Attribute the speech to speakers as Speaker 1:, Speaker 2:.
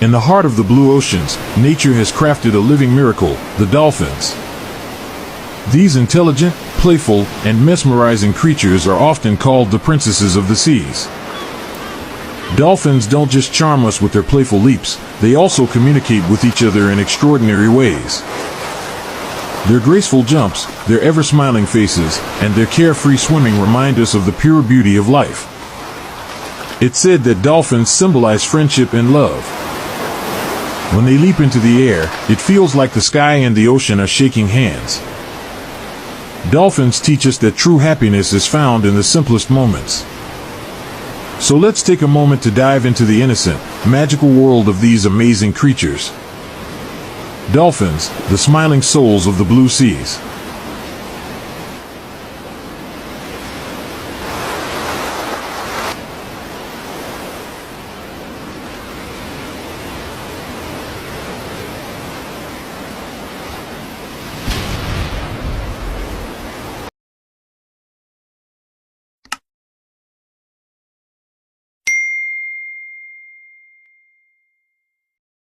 Speaker 1: In the heart of the blue oceans, nature has crafted a living miracle, the dolphins. These intelligent, playful, and mesmerizing creatures are often called the princesses of the seas. Dolphins don't just charm us with their playful leaps, they also communicate with each other in extraordinary ways. Their graceful jumps, their ever-smiling faces, and their carefree swimming remind us of the pure beauty of life. It's said that dolphins symbolize friendship and love. When they leap into the air, it feels like the sky and the ocean are shaking hands. Dolphins teach us that true happiness is found in the simplest moments. So let's take a moment to dive into the innocent, magical world of these amazing creatures. Dolphins, the smiling souls of the blue seas.